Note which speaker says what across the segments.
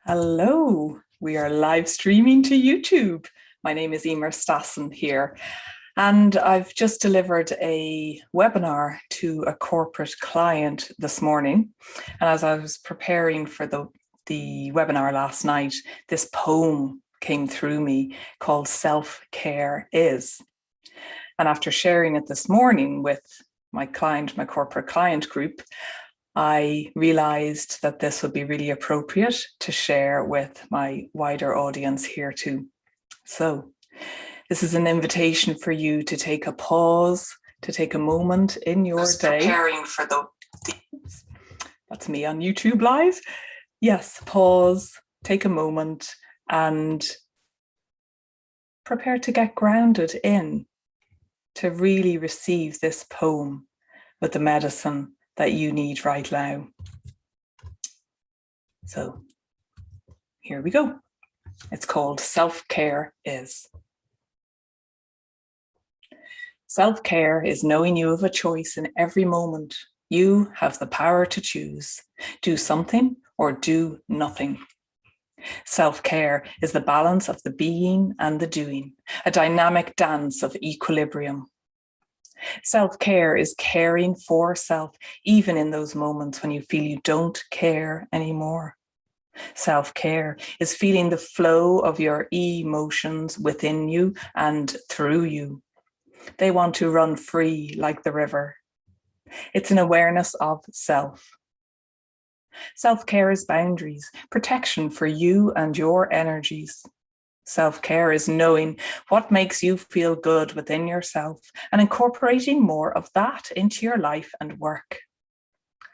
Speaker 1: Hello, we are live streaming to YouTube. My name is Emer Stassen here, and I've just delivered a webinar to a corporate client this morning. And as I was preparing for the webinar last night, this poem came through me called Self-Care Is. And after sharing it this morning with my corporate client group, I realized that this would be really appropriate to share with my wider audience here too. So this is an invitation for you to take a pause, to take a moment in your day. Preparing for that's me on YouTube Live. Yes, pause, take a moment and prepare to get grounded in, to really receive this poem with the medicine that you need right now. So here we go. It's called Self-Care Is. Self-care is knowing you have a choice in every moment. You have the power to choose. Do something or do nothing. Self-care is the balance of the being and the doing, a dynamic dance of equilibrium. Self-care is caring for self, even in those moments when you feel you don't care anymore. Self-care is feeling the flow of your emotions within you and through you. They want to run free like the river. It's an awareness of self. Self-care is boundaries, protection for you and your energies. Self-care is knowing what makes you feel good within yourself and incorporating more of that into your life and work.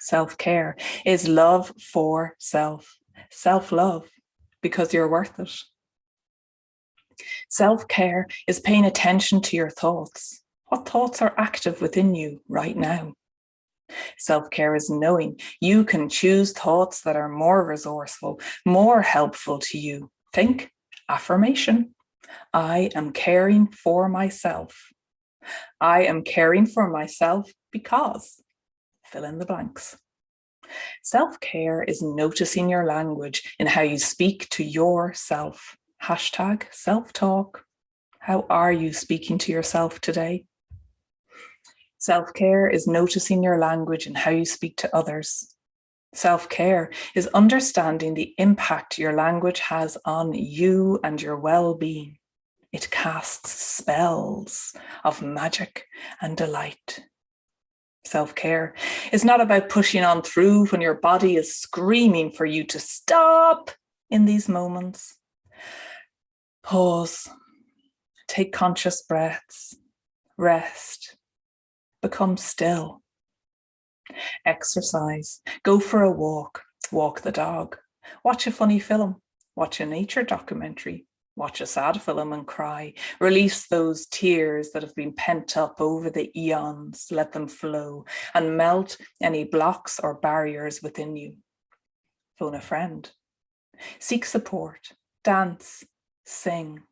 Speaker 1: Self-care is love for self, self-love, because you're worth it. Self-care is paying attention to your thoughts. What thoughts are active within you right now? Self-care is knowing you can choose thoughts that are more resourceful, more helpful to you. Think affirmation. I am caring for myself. I am caring for myself because, fill in the blanks. Self-care is noticing your language in how you speak to yourself. Hashtag self-talk. How are you speaking to yourself today? Self-care is noticing your language and how you speak to others. Self-care is understanding the impact your language has on you and your well-being. It casts spells of magic and delight. Self-care is not about pushing on through when your body is screaming for you to stop in these moments. Pause, take conscious breaths, rest, become still. Exercise, go for a walk, walk the dog, watch a funny film, watch a nature documentary, watch a sad film and cry, release those tears that have been pent up over the eons, let them flow and melt any blocks or barriers within you. Phone a friend, seek support, dance, sing.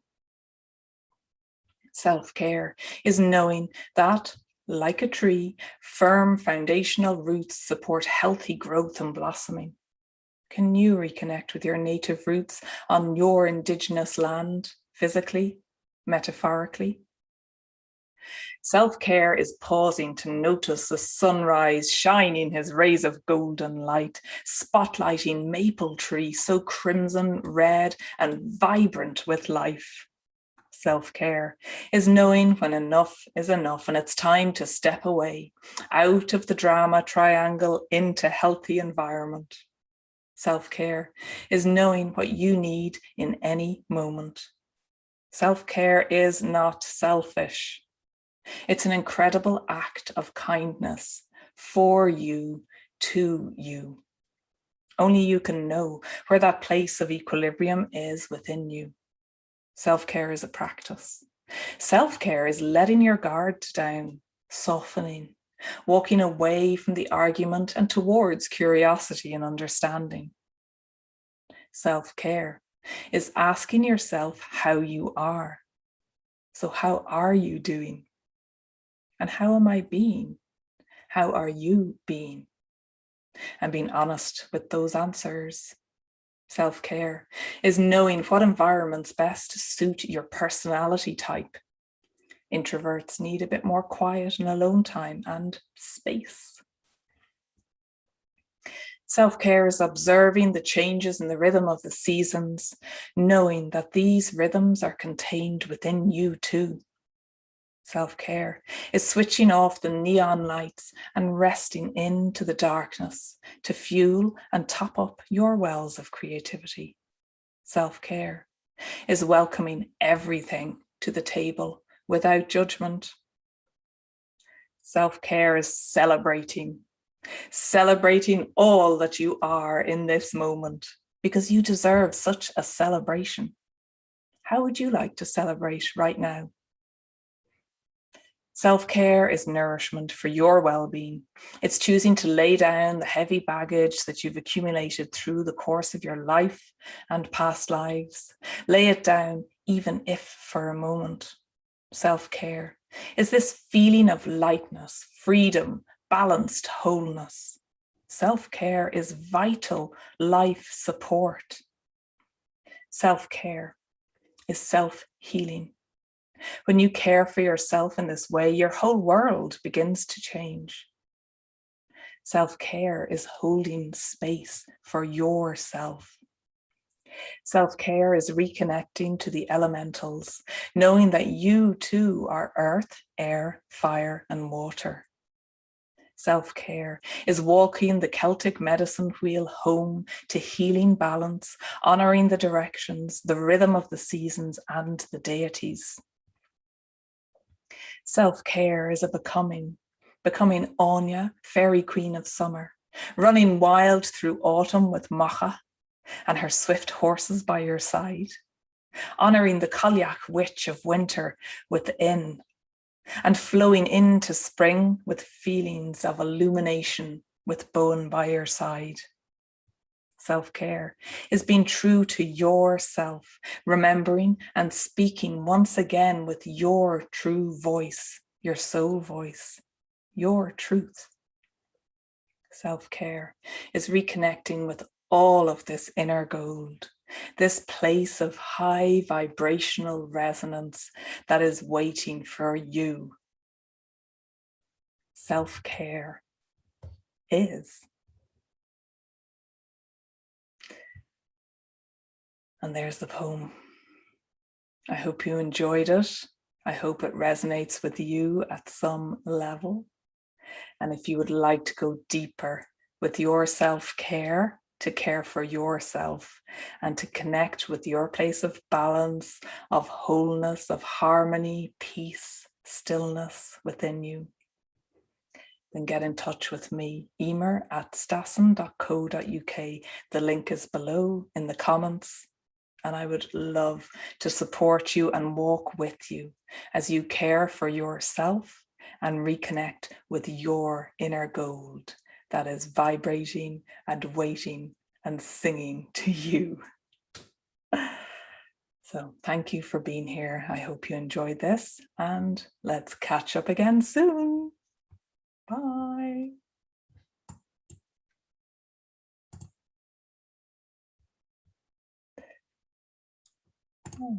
Speaker 1: Self-care is knowing that, like a tree, firm foundational roots support healthy growth and blossoming. Can you reconnect with your native roots on your indigenous land, physically, metaphorically? Self-care is pausing to notice the sunrise shining his rays of golden light, spotlighting maple tree so crimson red and vibrant with life. Self-care is knowing when enough is enough and it's time to step away, out of the drama triangle into healthy environment. Self-care is knowing what you need in any moment. Self-care is not selfish. It's an incredible act of kindness for you, to you. Only you can know where that place of equilibrium is within you. Self-care is a practice. Self-care is letting your guard down, softening, walking away from the argument and towards curiosity and understanding. Self-care is asking yourself how you are. So how are you doing? And how am I being? How are you being? And being honest with those answers. Self-care is knowing what environments best suit your personality type. Introverts need a bit more quiet and alone time and space. Self-care is observing the changes in the rhythm of the seasons, knowing that these rhythms are contained within you too. Self-care is switching off the neon lights and resting into the darkness to fuel and top up your wells of creativity. Self-care is welcoming everything to the table without judgment. Self-care is celebrating all that you are in this moment, because you deserve such a celebration. How would you like to celebrate right now? Self-care is nourishment for your well-being. It's choosing to lay down the heavy baggage that you've accumulated through the course of your life and past lives. Lay it down, even if for a moment. Self-care is this feeling of lightness, freedom, balanced wholeness. Self-care is vital life support. Self-care is self-healing. When you care for yourself in this way, your whole world begins to change. Self-care is holding space for yourself. Self-care is reconnecting to the elementals, knowing that you too are earth, air, fire, and water. Self-care is walking the Celtic medicine wheel home to healing balance, honoring the directions, the rhythm of the seasons, and the deities. Self-care is a becoming Anya, fairy queen of summer, running wild through autumn with Macha and her swift horses by your side, honoring the Coliac witch of winter within, and flowing into spring with feelings of illumination with Bowen by your side. Self-care is being true to yourself, remembering and speaking once again with your true voice, your soul voice, your truth. Self-care is reconnecting with all of this inner gold, this place of high vibrational resonance that is waiting for you. Self-care is. And there's the poem. I hope you enjoyed it. I hope it resonates with you at some level. And if you would like to go deeper with your self-care, to care for yourself and to connect with your place of balance, of wholeness, of harmony, peace, stillness within you, then get in touch with me, emer@stassen.co.uk. The link is below in the comments. And I would love to support you and walk with you as you care for yourself and reconnect with your inner gold that is vibrating and waiting and singing to you. So thank you for being here. I hope you enjoyed this, and let's catch up again soon. Bye. Oh.